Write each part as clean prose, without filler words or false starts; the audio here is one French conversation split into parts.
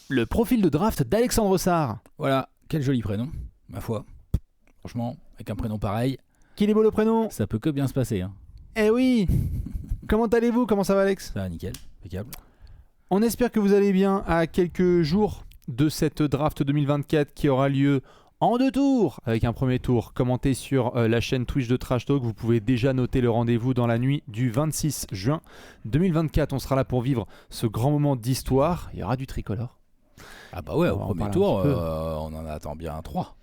Le profil de draft d'Alexandre Sarr. Voilà, quel joli prénom, ma foi. Franchement, avec un prénom pareil, Qu'il est beau le prénom. ça peut que bien se passer. Hein. Eh oui. Comment allez-vous? Comment ça va, Alex? Ça va nickel, impeccable. On espère que vous allez bien à quelques jours de cette draft 2024 qui aura lieu en 2 tours, avec un premier tour commenté sur la chaîne Twitch de Trash Talk. Vous pouvez déjà noter le rendez-vous dans la nuit du 26 juin 2024. On sera là pour vivre ce grand moment d'histoire. Il y aura du tricolore. Ah bah ouais, au On va en premier parler tour, un petit peu. on en attend bien 3.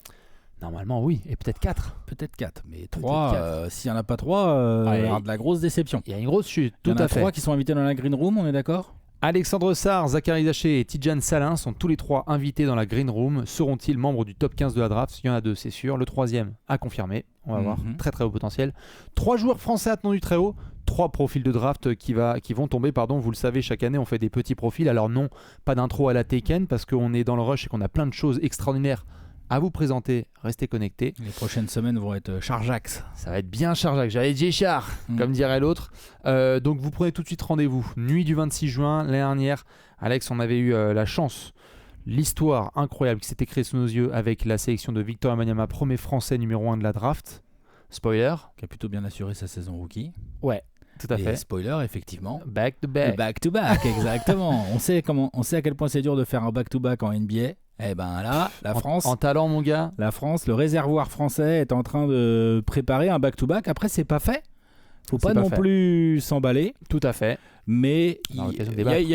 Normalement, oui, et peut-être 4. Peut-être 4, mais Peut-être 3, quatre. s'il n'y en a pas 3, il y aura de la grosse déception. Il y a une grosse chute, Il y tout en a à fait. 3 qui sont invités dans la Green Room, on est d'accord? Alexandre Sarr, Zachary Zaché et Tidjane Salin sont tous les 3 invités dans la Green Room. Seront-ils membres du top 15 de la draft? Il y en a 2, c'est sûr. Le 3e à confirmer. On va voir. Très très haut potentiel. 3 joueurs français attendus très haut. 3 profils de draft qui vont tomber. Vous le savez, chaque année on fait des petits profils. Alors non, pas d'intro à la Taken parce qu'on est dans le rush et qu'on a plein de choses extraordinaires à vous présenter. Restez connectés. Les prochaines semaines vont être chargeax. Ça va être bien chargé. J'allais dire char, comme dirait l'autre. Donc vous prenez tout de suite rendez-vous. Nuit du 26 juin, l'année dernière, Alex, on avait eu la chance, l'histoire incroyable qui s'était créée sous nos yeux avec la sélection de Victor Wembanyama, premier français numéro 1 de la draft. Spoiler. Qui a plutôt bien assuré sa saison rookie. Ouais, tout à Et fait. spoiler, effectivement. Back to Le back. back-to-back, exactement. on sait à quel point c'est dur de faire un back-to-back en NBA. Eh ben là, la France, En talent, mon gars. le réservoir français est en train de préparer un back-to-back. Après, c'est pas fait. Faut C'est pas pas non fait. plus s'emballer. Tout à fait. Mais On aura l'occasion de il débattre. y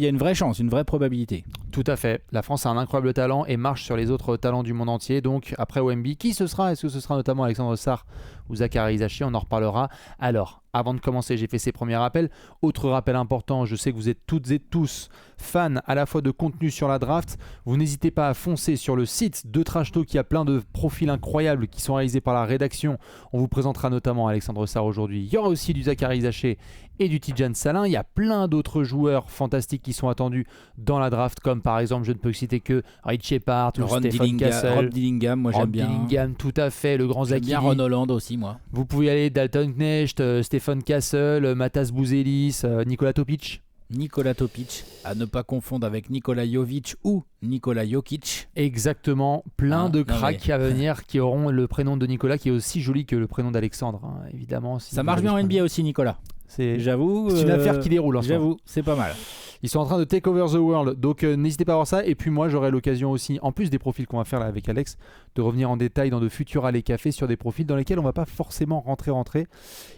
a une vraie chance, une vraie probabilité. Tout à fait. La France a un incroyable talent et marche sur les autres talents du monde entier. Donc, après OMB, qui ce sera? Est-ce que ce sera notamment Alexandre Sarr ou Zachary Zaché? On en reparlera. Alors, avant de commencer, j'ai fait ces premiers rappels. Autre rappel important, je sais que vous êtes toutes et tous fans à la fois de contenu sur la draft. Vous n'hésitez pas à foncer sur le site de Trash Talk. Il y a plein de profils incroyables qui sont réalisés par la rédaction. On vous présentera notamment Alexandre Sarr aujourd'hui. Il y aura aussi du Zachary Zaché et du Tidjane Salin. Il y a plein d'autres joueurs fantastiques qui sont attendus dans la draft, comme par exemple, je ne peux citer que Rich Shepard ou Ron Stephen Castle. Rob Dillingham, moi j'aime Rob bien. Dillingham, tout à fait, le grand J'aime Zaki. bien Ron Holland aussi, moi. Vous pouvez aller Dalton Knecht, Stephen Castle, Matas Bouzelis, Nikola Topic. Nikola Topic, à ne pas confondre avec Nikola Jovic ou Nikola Jokic. Exactement, plein Ah, de non, cracks à venir qui auront le prénom de Nicolas qui est aussi joli que le prénom d'Alexandre, hein, évidemment. Si Ça vous marche avez bien en ce NBA prénom. aussi, Nicolas. C'est J'avoue. une affaire qui déroule en ce moment. J'avoue, c'est pas mal. Ils sont en train de take over the world, donc n'hésitez pas à voir ça. Et puis moi, j'aurai l'occasion aussi, en plus des profils qu'on va faire là avec Alex, de revenir en détail dans de futurs Allez Café sur des profils dans lesquels on va pas forcément rentrer.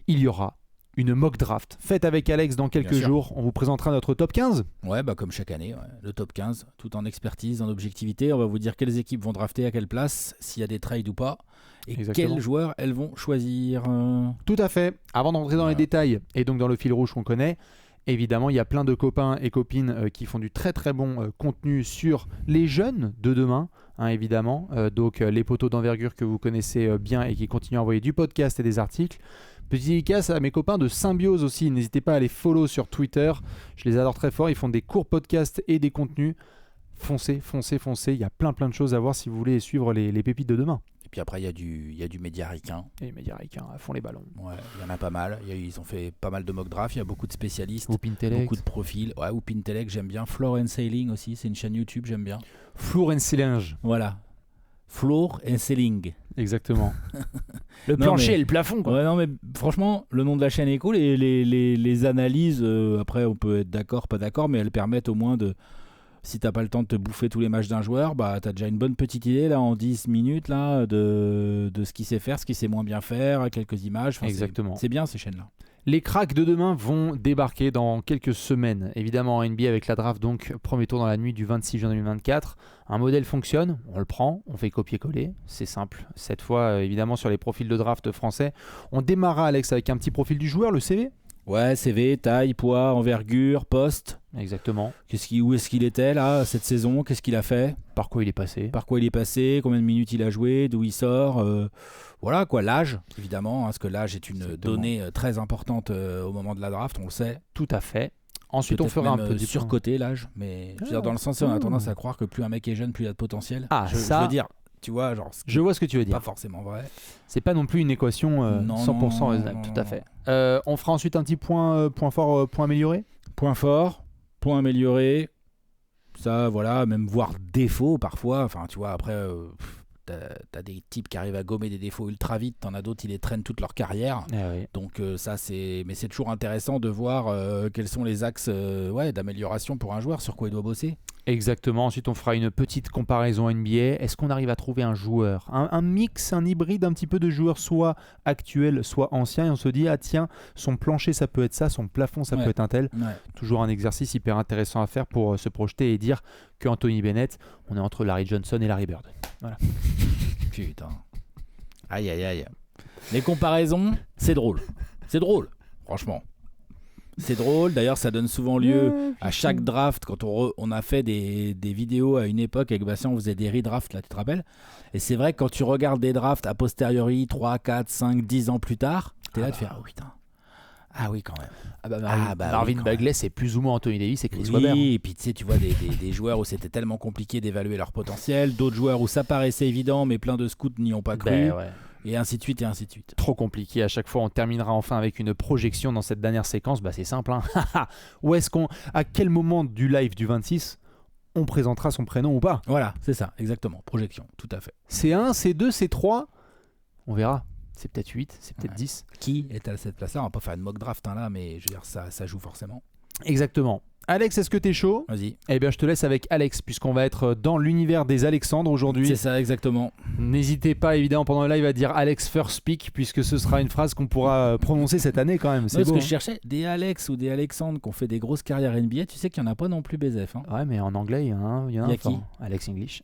Il y aura une mock draft faite avec Alex dans quelques Bien sûr. jours. On vous présentera notre top 15. Ouais, bah comme chaque année, ouais. Le top 15, tout en expertise, en objectivité. On va vous dire quelles équipes vont drafter à quelle place, s'il y a des trades ou pas, et Exactement. quels joueurs elles vont choisir. Tout à fait. Avant d'entrer dans les Voilà. détails et donc dans le fil rouge qu'on connaît, évidemment, il y a plein de copains et copines qui font du très très bon contenu sur les jeunes de demain, hein, évidemment. Donc les poteaux d'envergure que vous connaissez bien et qui continuent à envoyer du podcast et des articles. Petite dédicace à mes copains de Symbiose aussi. N'hésitez pas à les follow sur Twitter. Je les adore très fort. Ils font des courts podcasts et des contenus. Foncez. Il y a plein de choses à voir si vous voulez suivre les pépites de demain. Et puis après, il y a du média ricain. Et les médias ricains à fond les ballons. Ouais, il y en a pas mal. Ils ont fait pas mal de mock draft. Il y a beaucoup de spécialistes, Ou Pintelect. beaucoup de profils. Ouais, ou Pintelect, j'aime bien. Floor and Sailing aussi, c'est une chaîne YouTube, j'aime bien. Floor and Silinge. Voilà. Floor and Sailing. Exactement. Le Non, plancher mais- et le plafond, quoi. Ouais, non, mais franchement, le nom de la chaîne est cool et les analyses, après, on peut être d'accord, pas d'accord, mais elles permettent au moins de. Si t'as pas le temps de te bouffer tous les matchs d'un joueur, bah t'as déjà une bonne petite idée là en 10 minutes là de ce qu'il sait faire, ce qu'il sait moins bien faire, quelques images. Enfin, Exactement. C'est bien ces chaînes-là. Les cracks de demain vont débarquer dans quelques semaines. Évidemment en NBA avec la draft, donc premier tour dans la nuit du 26 juin 2024. Un modèle fonctionne, on le prend, on fait copier-coller, c'est simple. Cette fois, évidemment, sur les profils de draft français, on démarra, Alex, avec un petit profil du joueur, le CV. Ouais, CV, taille, poids, envergure, poste. Exactement. Où est-ce qu'il était là cette saison? Qu'est-ce qu'il a fait? Par quoi il est passé. Par quoi il est passé? Combien de minutes il a joué? D'où il sort? Voilà quoi, l'âge évidemment, hein, parce que l'âge est une Exactement. donnée très importante au moment de la draft, on le sait. Tout à fait. Ensuite, on Peut-être fera un même, peu du surcoté l'âge, mais je veux dire, dans le sens où on a tendance à croire que plus un mec est jeune, plus il a de potentiel. Ah, je ça- veux dire, tu vois, genre, Je vois ce que tu veux pas dire. forcément vrai. C'est pas non plus une équation Non, 100% non, raisonnable, non, tout non, à fait. On fera ensuite un petit point fort, point amélioré. Point fort, point amélioré, Ça, voilà, même voir défaut parfois. Enfin, tu vois, après, t'as des types qui arrivent à gommer des défauts ultra vite. T'en as d'autres, ils les traînent toute leur carrière. Oui. Donc ça, mais c'est toujours intéressant de voir quels sont les axes d'amélioration pour un joueur, sur quoi il doit bosser. Exactement. Ensuite, on fera une petite comparaison NBA. Est-ce qu'on arrive à trouver un joueur, un mix, un hybride un petit peu de joueurs, soit actuels, soit anciens, et on se dit, ah tiens, son plancher, ça peut être ça, son plafond, ça peut être un tel. Ouais. Toujours un exercice hyper intéressant à faire pour se projeter et dire qu'Anthony Bennett, on est entre Larry Johnson et Larry Bird. Voilà. Putain. Aïe, aïe, aïe. Les comparaisons, c'est drôle. C'est drôle, franchement. C'est drôle, d'ailleurs ça donne souvent lieu à chaque draft. Quand on a fait des vidéos à une époque avec Bastien, on faisait des redrafts, là tu te rappelles. Et c'est vrai que quand tu regardes des drafts a posteriori 3, 4, 5, 10 ans plus tard, t'es là de faire, oh putain. Ah oui quand même. Marvin Bagley c'est plus ou moins Anthony Davis et Chris oui, Webber. Et puis tu sais, tu vois des joueurs où c'était tellement compliqué d'évaluer leur potentiel, d'autres joueurs où ça paraissait évident mais plein de scouts n'y ont pas cru. Ouais. Et ainsi de suite et ainsi de suite. Trop compliqué. À chaque fois, on terminera enfin avec une projection dans cette dernière séquence. C'est simple. Où est-ce à quel moment du live du 26, on présentera son prénom ou pas? Voilà, c'est ça, exactement. Projection, tout à fait. C'est 1, c'est 2, c'est 3. On verra. C'est peut-être 8, c'est peut-être 10. Qui est à cette place-là? On va pas faire une mock draft là, mais je veux dire, ça joue forcément. Exactement. Alex, est-ce que t'es chaud? Vas-y. Eh bien, je te laisse avec Alex, puisqu'on va être dans l'univers des Alexandres aujourd'hui. C'est ça, exactement. N'hésitez pas, évidemment, pendant le live à dire Alex First Speak, puisque ce sera une phrase qu'on pourra prononcer cette année quand même. C'est beau, beau. Ce que je cherchais, des Alex ou des Alexandres qui ont fait des grosses carrières NBA, tu sais qu'il n'y en a pas non plus BZF. Hein. Ouais, mais en anglais, il y en a un. Qui? Alex English.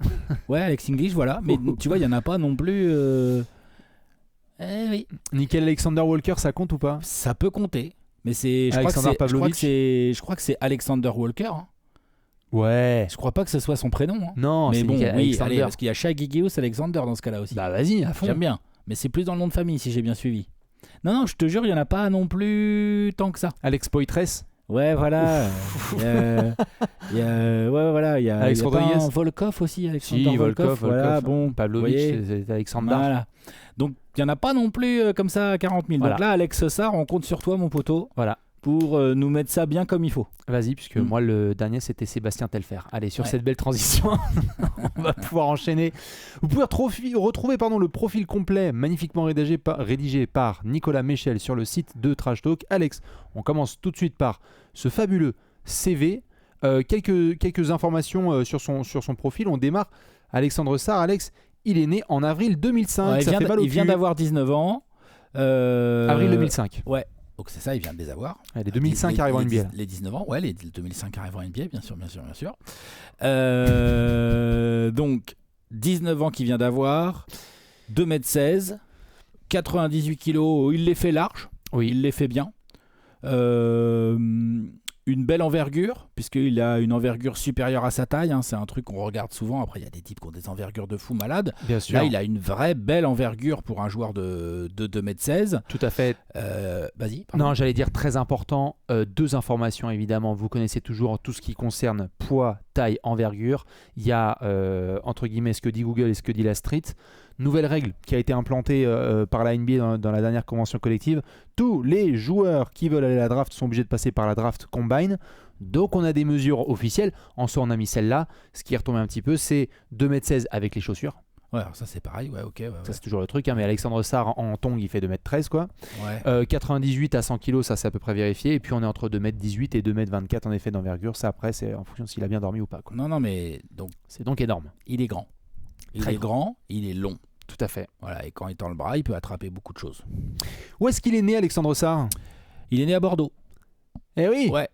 Ouais, Alex English, voilà. Mais tu vois, il n'y en a pas non plus. Oui. Nickel Alexander Walker, ça compte ou pas? Ça peut compter. Mais je crois que c'est Alexander Walker. Hein. Ouais. Je crois pas que ce soit son prénom. Hein. Non, mais c'est bon, oui, allez, parce qu'il y a Shai Gilgeous-Alexander dans ce cas-là aussi. Bah vas-y, à fond. J'aime bien. Mais c'est plus dans le nom de famille si j'ai bien suivi. Non, je te jure, il y en a pas non plus tant que ça. Alex Poitres. Ouais, voilà. Il y a Alexandre pas Volkov aussi. Alexander Volkov. Voilà, bon. Pavlovic, c'est Alexander. Voilà. Donc, il n'y en a pas non plus comme ça à 40 000. Voilà. Donc là, Alex Sarr, on compte sur toi, mon poteau. Voilà. Pour nous mettre ça bien comme il faut. Vas-y, puisque moi, le dernier, c'était Sébastien Telfer. Allez, sur cette belle transition, on va pouvoir enchaîner. Vous pouvez retrouver le profil complet, magnifiquement rédigé par Nicolas Méchel sur le site de Trash Talk. Alex, on commence tout de suite par ce fabuleux CV. Quelques informations sur son profil. On démarre. Alexandre Sarr, Alex, il est né en avril 2005. Il vient d'avoir 19 ans. Avril 2005. Ouais. Donc c'est ça, il vient de les avoir. Les 2005 arrivent en NBA. Les 19 ans, ouais, les 2005 arrivent en NBA, bien sûr. Donc, 19 ans qu'il vient d'avoir, 2,16 m, 98 kg, il les fait large, oui. Il les fait bien. Une belle envergure, puisqu'il a une envergure supérieure à sa taille. Hein, c'est un truc qu'on regarde souvent. Après, il y a des types qui ont des envergures de fou malades. Bien sûr. Là, il a une vraie belle envergure pour un joueur de 2,16 m. Tout à fait. Vas-y. Pardon. Non, j'allais dire très important. 2 informations, évidemment. Vous connaissez toujours tout ce qui concerne poids, taille, envergure. Il y a, entre guillemets, ce que dit Google et ce que dit la Street. Nouvelle règle qui a été implantée par la NBA dans la dernière convention collective. Tous les joueurs qui veulent aller à la draft sont obligés de passer par la draft combine. Donc on a des mesures officielles. En soi, on a mis celle-là. Ce qui est retombé un petit peu, c'est 2,16 m avec les chaussures. Ouais, alors ça c'est pareil, ouais, ok. Ouais, ça c'est toujours le truc, hein, mais Alexandre Sarr en tongs il fait 2,13 m quoi. Ouais. 98 à 100 kg, ça c'est à peu près vérifié. Et puis on est entre 2,18 m et 2,24 m en effet d'envergure. Ça après c'est en fonction s'il a bien dormi ou pas. Quoi. Non, mais donc c'est donc énorme. Il est grand. Il est grand, il est long. Tout à fait. Voilà, et quand il tend le bras, il peut attraper beaucoup de choses. Où est-ce qu'il est né, Alexandre Sarr? Il est né à Bordeaux. Eh oui. Ouais.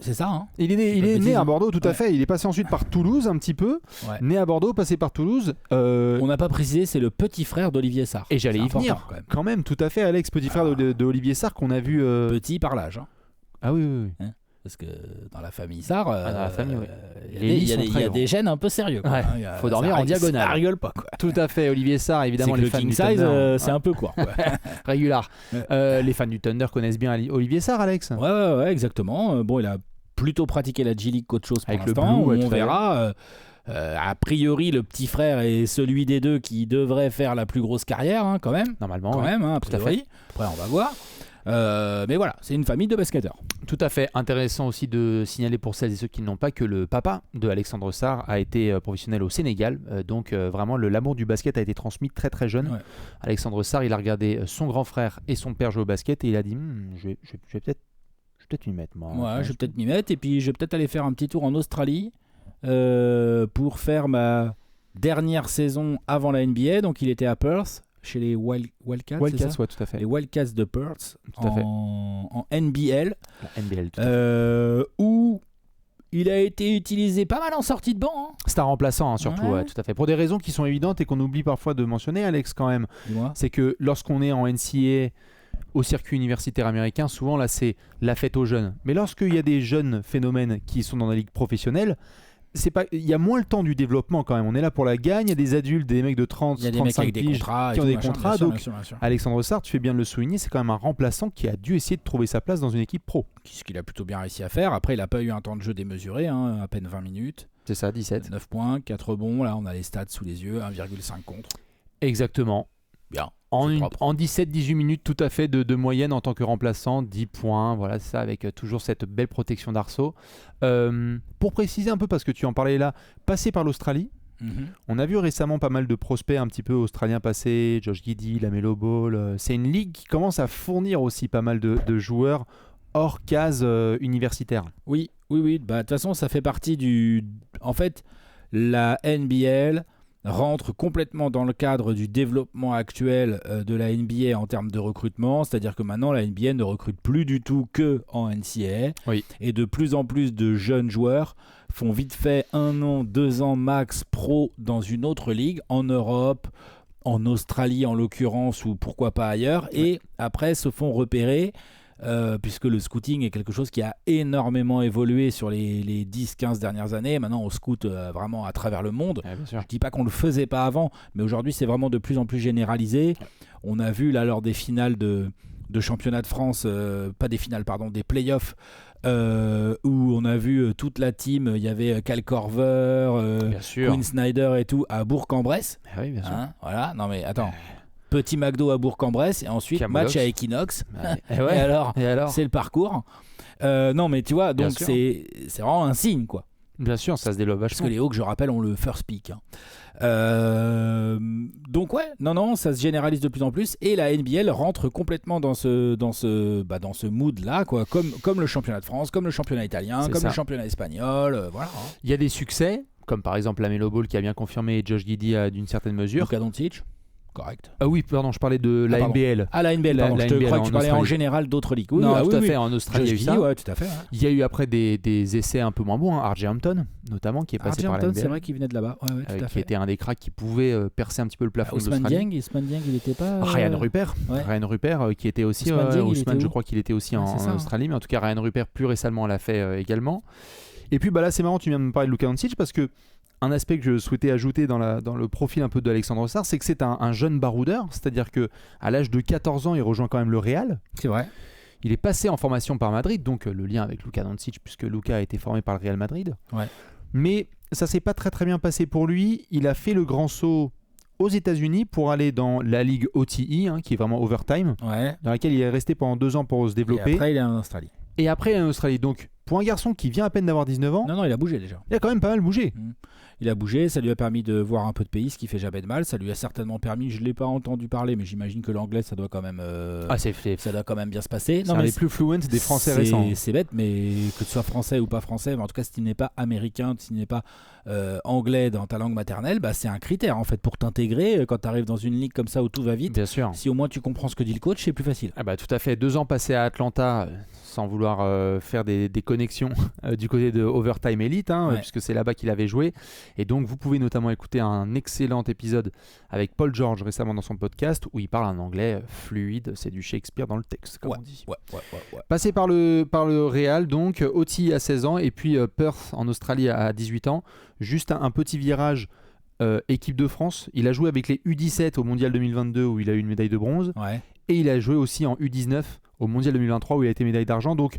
C'est ça, hein. Il est né à Bordeaux, tout à fait. Il est passé ensuite par Toulouse, un petit peu. Ouais. Né à Bordeaux, passé par Toulouse. On n'a pas précisé, c'est le petit frère d'Olivier Sarr. Et j'allais y venir. Quand même, tout à fait, Alex, petit frère d'Olivier Sarr qu'on a vu. Petit par l'âge. Hein. Ah oui. Hein, parce que dans la famille Sarr, il y a des gènes un peu sérieux. Quoi, hein. Faut dormir en diagonale. Ça rigole pas. Quoi. Tout à fait, Olivier Sarr, évidemment, les fans king du size, Thunder. c'est un peu court. Régular. Les fans du Thunder connaissent bien Olivier Sarr, Alex. Ouais, exactement. Bon, il a plutôt pratiqué la G-League qu'autre chose pour avec l'instant. Le Blue, on verra. A priori, le petit frère est celui des deux qui devrait faire la plus grosse carrière, hein, quand même. Normalement. Quand même, hein, a priori. Tout à fait. Après, on va voir. Mais voilà, c'est une famille de basketteurs. Tout à fait. Intéressant aussi de signaler pour celles et ceux qui n'ont pas que le papa de Alexandre Sarr a été professionnel au Sénégal. Donc vraiment, l'amour du basket a été transmis très très jeune. Ouais. Alexandre Sarr, il a regardé son grand frère et son père jouer au basket et il a dit je vais peut-être m'y mettre moi. Ouais, je vais peut-être m'y mettre et puis je vais peut-être aller faire un petit tour en Australie pour faire ma dernière saison avant la NBA. Donc il était à Perth chez les Wildcats, c'est ça ouais, tout à fait. Les Wildcats de Perth Tout à fait. en NBL, La NBL, tout à fait. où il a été utilisé pas mal en sortie de banc. Hein. C'est un remplaçant surtout, Ouais. ouais, tout à fait. Pour des raisons qui sont évidentes et qu'on oublie parfois de mentionner, Alex, quand même. Dis-moi. C'est que lorsqu'on est en NCAA au circuit universitaire américain, souvent là c'est la fête aux jeunes. Mais lorsqu'il y a des jeunes phénomènes qui sont dans la ligue professionnelle, il y a moins le temps du développement quand même. On est là pour la gagne, il y a des adultes, des mecs de 30, Il y a des mecs 35 avec des piges contrats qui et ont tout, des machin, contrats. bien sûr, Donc bien sûr, bien sûr. Alexandre Sarr, tu fais bien de le souligner, c'est quand même un remplaçant qui a dû essayer de trouver sa place dans une équipe pro. Ce qu'il a plutôt bien réussi à faire. Après, il n'a pas eu un temps de jeu démesuré, hein, à peine 20 minutes. C'est ça, 17. 9 points, 4 rebonds. Là, on a les stats sous les yeux, 1,5 contre. Exactement. Bien. En C'est propre. 17-18 minutes tout à fait de moyenne en tant que remplaçant, 10 points, voilà ça avec toujours cette belle protection d'arceau. Pour préciser un peu, parce que tu en parlais là, passé par l'Australie, on a vu récemment pas mal de prospects un petit peu australiens passer, Josh Giddey, LaMelo Ball. C'est une ligue qui commence à fournir aussi pas mal de joueurs hors case universitaire. Oui. Bah, de toute façon, ça fait partie du... En fait, la NBL rentre complètement dans le cadre du développement actuel de la NBA en termes de recrutement, c'est-à-dire que maintenant la NBA ne recrute plus du tout que en NCAA, Oui. et de plus en plus de jeunes joueurs font vite fait 1 an, 2 ans max pro dans une autre ligue, en Europe, en Australie en l'occurrence, ou pourquoi pas ailleurs, et après se font repérer. Puisque le scouting est quelque chose qui a énormément évolué sur les 10-15 dernières années. Maintenant, on scoute vraiment à travers le monde. Ouais, bien sûr. Je dis pas qu'on le faisait pas avant, mais aujourd'hui, c'est vraiment de plus en plus généralisé. On a vu là lors des finales de championnat de France, pas des finales, pardon, des playoffs, où on a vu toute la team. Il y avait Cal Korver, Bien sûr. Quinn Snyder et tout à Bourg-en-Bresse. Ah oui, bien sûr. Hein, voilà, non mais attends. Petit McDo à Bourg-en-Bresse et ensuite Camoulox. match à Equinox. Et ouais. Et alors, Et c'est le parcours. Non, mais tu vois, Bien donc sûr. c'est vraiment un signe, quoi. Bien sûr, ça se développe Parce vachement. que les Hawks, je rappelle, ont le first pick. Hein. Donc ouais, non, ça se généralise de plus en plus et la NBL rentre complètement dans ce mood-là, quoi. Comme le championnat de France, comme le championnat italien, C'est comme ça. le championnat espagnol, voilà. Hein. Il y a des succès, comme par exemple LaMelo Ball qui a bien confirmé et Josh Giddey d'une certaine mesure. Luka Doncic, correct. Ah oui, pardon, je parlais de la pardon. NBL. Ah, la NBL, pardon, La je te NBL crois que tu parlais en Australie. général d'autres ligues. Oui, Non, ah, tout oui, à oui. fait, en Australie, il y a eu Josh ça. Giddey, ouais, tout à fait. Ouais. Il y a eu après des essais un peu moins bons. RJ Hampton, notamment, qui est passé par la Hampton, NBL. c'est vrai qu'il venait de là-bas. Ouais, tout à Qui fait. était un des cracks qui pouvait percer un petit peu le plafond de Ousmane l'Australie. Dieng, il était pas. Ryan Rupert, ouais. Ryan Rupert qui était aussi Ousmane Dieng, il était Ousmane, je où crois qu'il était aussi Ouais, en c'est ça, Australie, mais en tout cas Ryan Rupert plus récemment l'a fait également. Et puis là c'est marrant, tu viens de me parler de Luka Doncic parce que un aspect que je souhaitais ajouter dans le profil un peu d'Alexandre Sarr, c'est que c'est un jeune baroudeur, c'est-à-dire que à l'âge de 14 ans, il rejoint quand même le Real. C'est vrai. Il est passé en formation par Madrid, donc le lien avec Luka Doncic puisque Luka a été formé par le Real Madrid. Ouais. Mais ça s'est pas très bien passé pour lui. Il a fait le grand saut aux États-Unis pour aller dans la ligue OTE, qui est vraiment overtime, Ouais. dans laquelle il est resté pendant 2 ans pour se Et développer. après, il est en Australie. Et après, il est en Australie. Donc, pour un garçon qui vient à peine d'avoir 19 ans, Non, il a bougé déjà. il a quand même pas mal bougé. Il a bougé, ça lui a permis de voir un peu de pays, ce qui fait jamais de mal. Ça lui a certainement permis, je ne l'ai pas entendu parler, mais j'imagine que l'anglais, ça doit quand même, ça doit quand même bien se passer. C'est un des plus fluents des Français récents. C'est bête, mais que tu sois français ou pas français, mais en tout cas, si tu n'es pas américain, si tu n'es pas anglais dans ta langue maternelle, bah, c'est un critère en fait pour t'intégrer quand tu arrives dans une ligue comme ça où tout va vite. Bien sûr. Si au moins tu comprends ce que dit le coach, c'est plus facile. Ah bah, tout à fait. 2 ans passés à Atlanta, sans vouloir faire des connexions du côté de Overtime Elite, Ouais. puisque c'est là-bas qu'il avait joué. Et donc, vous pouvez notamment écouter un excellent épisode avec Paul George récemment dans son podcast où il parle un anglais fluide. C'est du Shakespeare dans le texte, comme on dit. Ouais. Passé par le Real, donc OT à 16 ans et puis Perth en Australie à 18 ans. Juste un petit virage équipe de France. Il a joué avec les U17 au Mondial 2022 où il a eu une médaille de bronze. Ouais. Et il a joué aussi en U19 au Mondial 2023 où il a été médaille d'argent. Donc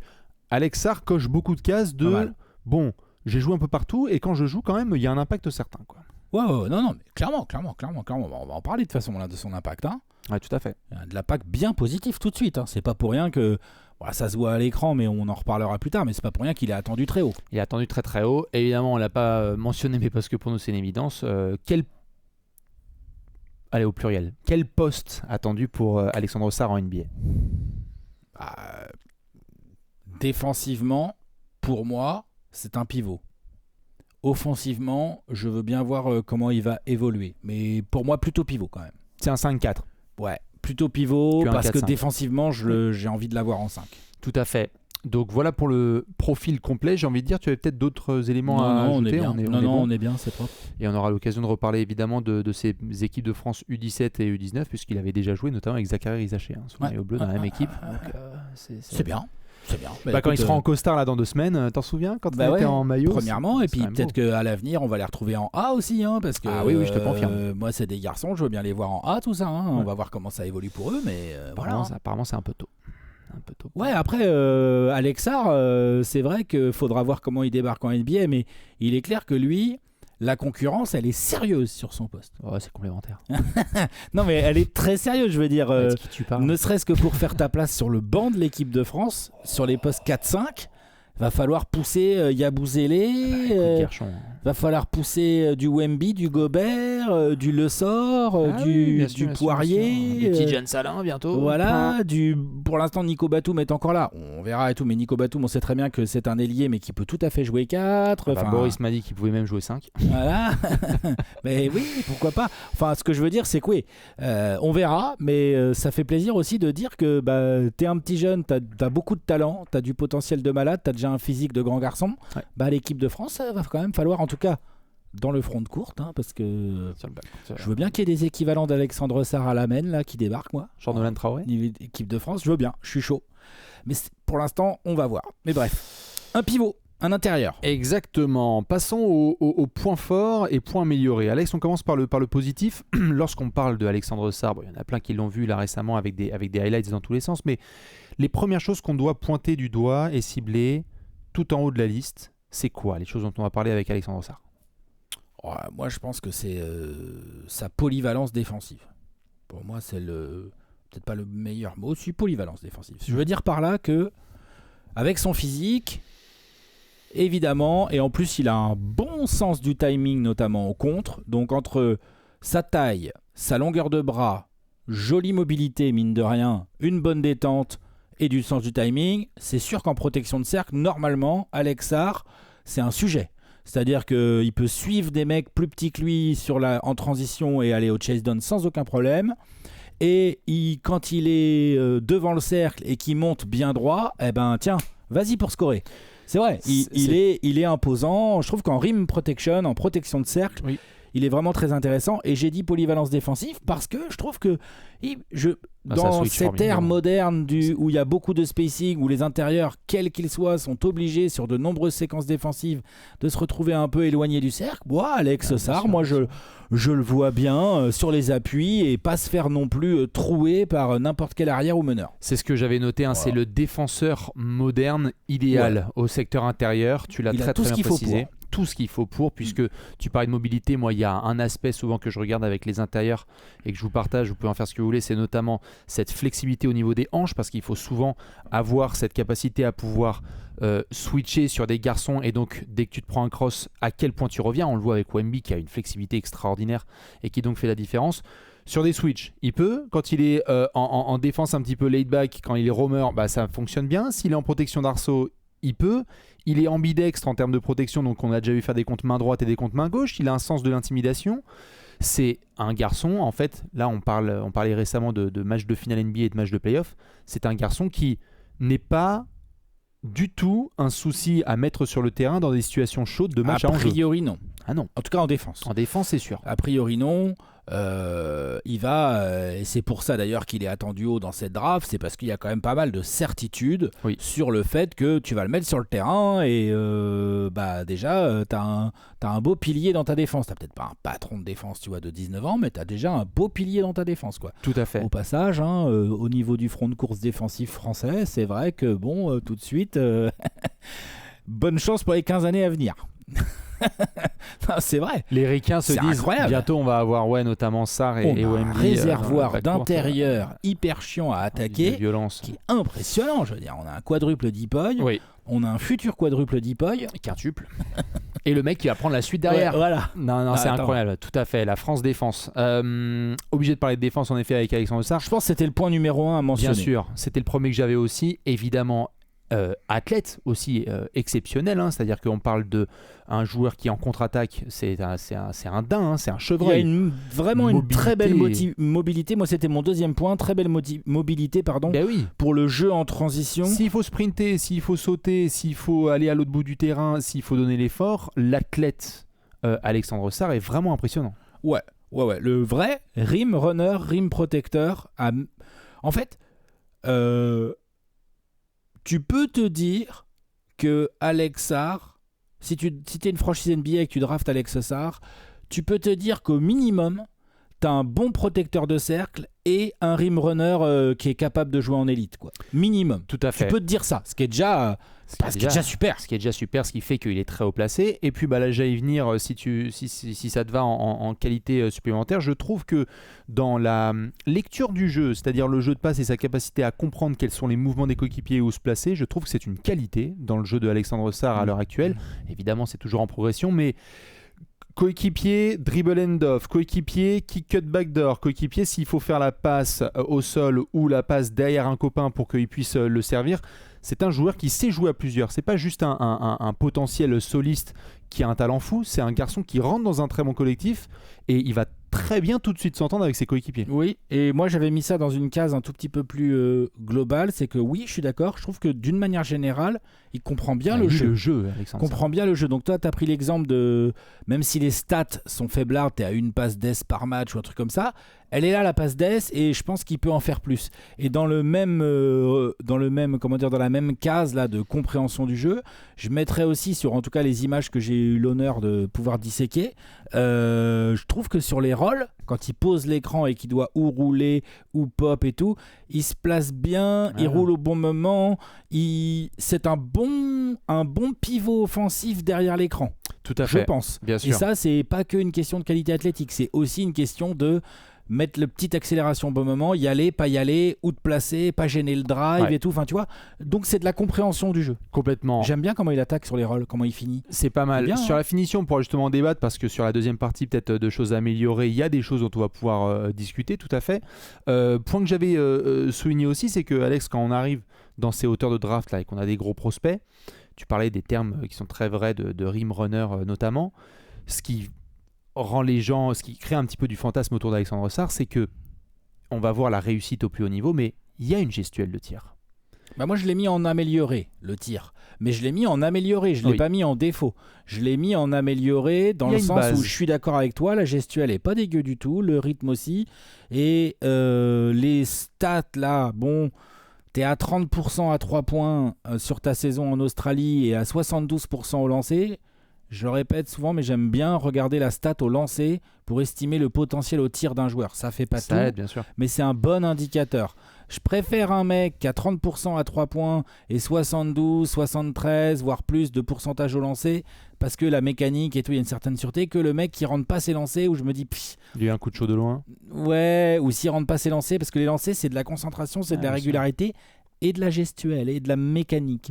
Alex Sarr coche beaucoup de cases Pas de mal. bon, j'ai joué un peu partout et quand je joue quand même, il y a un impact certain, quoi. Ouais, non, mais clairement. On va en parler de toute façon là, de son impact. Hein. Ouais, tout à fait. De l'impact bien positif tout de suite. Hein. C'est pas pour rien que ça se voit à l'écran, mais on en reparlera plus tard. Mais c'est pas pour rien qu'il est attendu très haut. Il est attendu très très haut. Évidemment, on l'a pas mentionné, mais parce que pour nous c'est une évidence. Allez, au pluriel. Quel poste attendu pour Alexandre Sarr en NBA? Défensivement, pour moi, c'est un pivot. Offensivement, je veux bien voir comment il va évoluer. Mais pour moi, plutôt pivot quand même. C'est un 5-4. Ouais, plutôt pivot parce que 4-5. Défensivement, j'ai envie de l'avoir en 5. Tout à fait. Donc voilà pour le profil complet. J'ai envie de dire, tu avais peut-être d'autres éléments à ajouter. On est bien, c'est propre. Et on aura l'occasion de reparler évidemment de ces équipes de France U17 et U19, puisqu'il avait déjà joué notamment avec Zachary Rizaché, sous le maillot bleu dans la même équipe. Donc, c'est bien. C'est bien. Quand il sera en costard là dans 2 semaines, t'en souviens quand il était en maillot? Premièrement, et puis peut-être qu'à l'avenir, on va les retrouver en A aussi, hein, parce que oui, je te confirme. Moi, c'est des garçons, je veux bien les voir en A, tout ça. Hein. Ouais. On va voir comment ça évolue pour eux, mais apparemment, c'est un peu tôt. Ouais, après, Alex Sarr, c'est vrai qu'il faudra voir comment il débarque en NBA, mais il est clair que lui, la concurrence, elle est sérieuse sur son poste. Ouais, c'est complémentaire. Non, mais elle est très sérieuse, je veux dire. Qui tu parles. Ne serait-ce que pour faire ta place sur le banc de l'équipe de France, sur les postes 4-5, va falloir pousser Yabouzélé, va falloir pousser du Wemby, du Gobert, du Le Sort, du Poirier, du petit Jeanne Salin bientôt. Voilà, pour l'instant Nico Batum est encore là. On verra et tout, mais Nico Batum, on sait très bien que c'est un ailier, mais qui peut tout à fait jouer 4. Boris m'a dit qu'il pouvait même jouer 5. Voilà, mais oui, pourquoi pas. Enfin, ce que je veux dire, c'est que oui, on verra, mais ça fait plaisir aussi de dire que t'es un petit jeune, t'as beaucoup de talent, t'as du potentiel de malade, t'as déjà un physique de grand garçon. Ouais. L'équipe de France, ça va quand même falloir, en tout cas dans le front de courte, hein, parce que je veux bien qu'il y ait des équivalents d'Alexandre Sarr à l'Amen là qui débarquent, moi. Jean-Nolan Traoré, équipe de France, je veux bien, je suis chaud. Mais pour l'instant, on va voir. Mais bref, un pivot, un intérieur. Exactement. Passons au point fort et point amélioré. Alex, on commence par le positif. Lorsqu'on parle de Alexandre Sarr, il y en a plein qui l'ont vu là récemment avec des highlights dans tous les sens, mais les premières choses qu'on doit pointer du doigt et cibler tout en haut de la liste, c'est quoi les choses dont on va parler avec Alexandre Sarr? Moi, je pense que c'est sa polyvalence défensive. Pour moi, c'est peut-être pas le meilleur mot, c'est polyvalence défensive. Je veux dire par là que, avec son physique, évidemment, et en plus, il a un bon sens du timing, notamment au contre. Donc, entre sa taille, sa longueur de bras, jolie mobilité, mine de rien, une bonne détente et du sens du timing, c'est sûr qu'en protection de cercle, normalement, Alex Sarr, c'est un sujet. C'est-à-dire qu'il peut suivre des mecs plus petits que lui en transition et aller au chase down sans aucun problème. Et quand il est devant le cercle et qu'il monte bien droit, tiens, vas-y pour scorer. C'est vrai, il est imposant. Je trouve qu'en rim protection, en protection de cercle, oui, il est vraiment très intéressant. Et j'ai dit polyvalence défensive parce que je trouve que dans cette ère moderne où il y a beaucoup de spacing, où les intérieurs, quels qu'ils soient, sont obligés sur de nombreuses séquences défensives de se retrouver un peu éloignés du cercle, Alex Sarr, moi je le vois bien sur les appuis et pas se faire non plus trouer par n'importe quel arrière ou meneur. C'est ce que j'avais noté, c'est le défenseur moderne idéal au secteur intérieur. Tu l'as très bien précisé. Tout ce qu'il faut pour, puisque tu parlais de mobilité, moi il y a un aspect souvent que je regarde avec les intérieurs et que je vous partage, vous pouvez en faire ce que vous voulez, c'est notamment cette flexibilité au niveau des hanches, parce qu'il faut souvent avoir cette capacité à pouvoir switcher sur des garçons, et donc dès que tu te prends un cross, à quel point tu reviens. On le voit avec Wemby qui a une flexibilité extraordinaire et qui donc fait la différence. Sur des switches, il peut. Quand il est en défense un petit peu laid back, quand il est roamer, ça fonctionne bien. S'il est en protection d'arceau, il peut. Il est ambidextre en termes de protection, donc on a déjà vu faire des comptes main droite et des comptes main gauche. Il a un sens de l'intimidation. C'est un garçon, en fait, là on parlait récemment de matchs de finale NBA et de matchs de playoff. C'est un garçon qui n'est pas du tout un souci à mettre sur le terrain dans des situations chaudes de match à enjeu. A priori non. Ah non. En tout cas en défense. En défense, c'est sûr. A priori non. Il va, et c'est pour ça d'ailleurs qu'il est attendu haut dans cette draft, c'est parce qu'il y a quand même pas mal de certitudes sur le fait que tu vas le mettre sur le terrain et déjà t'as un beau pilier dans ta défense. T'as peut-être pas un patron de défense, tu vois, de 19 ans, mais t'as déjà un beau pilier dans ta défense, quoi. Tout à fait. Au passage, au niveau du front de course défensif français, c'est vrai que tout de suite, bonne chance pour les 15 années à venir. C'est vrai. Les Ricains se C'est disent incroyable. bientôt on va avoir notamment Sarr et On a un Wemby, réservoir dans la courte, d'intérieur hyper chiant à de attaquer violence. qui est impressionnant. Je veux dire, on a un quadruple Dipoy, Oui, on a un futur quadruple Dipoy. quintuple. Et le mec qui va prendre la suite derrière. Ouais, voilà. Non, c'est Attends. incroyable, tout à fait. La France défense. Obligé de parler de défense en effet avec Alexandre Sarr. Je pense que c'était le point numéro 1 à mentionner. Bien sûr, c'était le premier que j'avais aussi. Évidemment, athlète aussi exceptionnel. C'est-à-dire qu'on parle de un joueur qui en contre-attaque, c'est un daim, c'est un Il y chevreuil. a vraiment une très belle Mobilité. mobilité. Moi, c'était mon deuxième point. Très belle mobilité Ben oui. pour le jeu en transition. S'il faut sprinter, s'il faut sauter, s'il faut aller à l'autre bout du terrain, s'il faut donner l'effort, l'athlète Alexandre Sarr est vraiment impressionnant. Ouais. Le vrai rim runner, rim protecteur. En fait, tu peux te dire que Alex Sarr, si tu es une franchise NBA et que tu draftes Alex Sarr, tu peux te dire qu'au minimum, tu as un bon protecteur de cercle et un rim runner qui est capable de jouer en élite, quoi. Minimum. Tout à fait. Tu peux te dire ça, ce qui est déjà super. Ce qui est déjà super, ce qui fait qu'il est très haut placé. Et puis là, j'allais y venir, si ça te va en qualité supplémentaire, je trouve que dans la lecture du jeu, c'est-à-dire le jeu de passe et sa capacité à comprendre quels sont les mouvements des coéquipiers et où se placer, je trouve que c'est une qualité dans le jeu de Alexandre Sarr à l'heure actuelle. Évidemment, c'est toujours en progression, mais coéquipier, dribble end-off, coéquipier, kick cut backdoor, coéquipier s'il faut faire la passe au sol ou la passe derrière un copain pour qu'il puisse le servir. C'est un joueur qui sait jouer à plusieurs. C'est pas juste un potentiel soliste qui a un talent fou, c'est un garçon qui rentre dans un très bon collectif et il va très bien tout de suite s'entendre avec ses coéquipiers. Oui, et moi j'avais mis ça dans une case un tout petit peu plus globale, c'est que oui, je suis d'accord, je trouve que d'une manière générale, il comprend bien le jeu. Alexandre. Comprend bien le jeu. Donc toi, tu as pris l'exemple de, même si les stats sont faiblards, tu es à une passe d'ess par match ou un truc comme ça, elle est là la passe d'ess et je pense qu'il peut en faire plus. Et dans la même case là de compréhension du jeu, je mettrais aussi sur en tout cas les images que j'ai eu l'honneur de pouvoir disséquer, je trouve que sur les rolls, quand il pose l'écran et qu'il doit ou rouler ou pop et tout, il se place bien, il roule au bon moment, c'est un bon pivot offensif derrière l'écran. Tout à fait. Je pense. Bien sûr. Et ça, c'est pas qu'une question de qualité athlétique, c'est aussi une question de mettre le petite accélération au bon moment, y aller, pas y aller, où te placer, pas gêner le drive et tout. Enfin, tu vois. Donc, c'est de la compréhension du jeu. Complètement. J'aime bien comment il attaque sur les rolls, comment il finit. C'est pas mal. Bien, sur la finition, on pourra justement débattre parce que sur la deuxième partie, peut-être de choses à améliorer. Il y a des choses dont on va pouvoir discuter, tout à fait. Point que j'avais souligné aussi, c'est que Alex, quand on arrive dans ces hauteurs de draft là et qu'on a des gros prospects, tu parlais des termes qui sont très vrais de rim runner notamment. Ce qui rend les gens, ce qui crée un petit peu du fantasme autour d'Alexandre Sarr, c'est que on va voir la réussite au plus haut niveau, mais il y a une gestuelle de tir. Bah moi, je l'ai mis en amélioré, le tir. Mais je l'ai mis en amélioré, je ne l'ai pas mis en défaut. Je l'ai mis en amélioré dans le sens où je suis d'accord avec toi, la gestuelle est pas dégueu du tout, le rythme aussi. Et les stats là, bon, t'es à 30% à 3 points sur ta saison en Australie et à 72% au lancer. Je le répète souvent, mais j'aime bien regarder la stat au lancer pour estimer le potentiel au tir d'un joueur. Ça fait pas tout, aide, bien sûr. mais c'est un bon indicateur. Je préfère un mec qui a 30% à 3 points et 72, 73, voire plus de pourcentage au lancer, parce que la mécanique et tout, il y a une certaine sûreté, que le mec qui rentre pas ses lancers, où je me dis, il y a un coup de chaud de loin. Ouais, ou s'il rentre pas ses lancers, parce que les lancers, c'est de la concentration, c'est de la régularité. Et de la gestuelle et de la mécanique.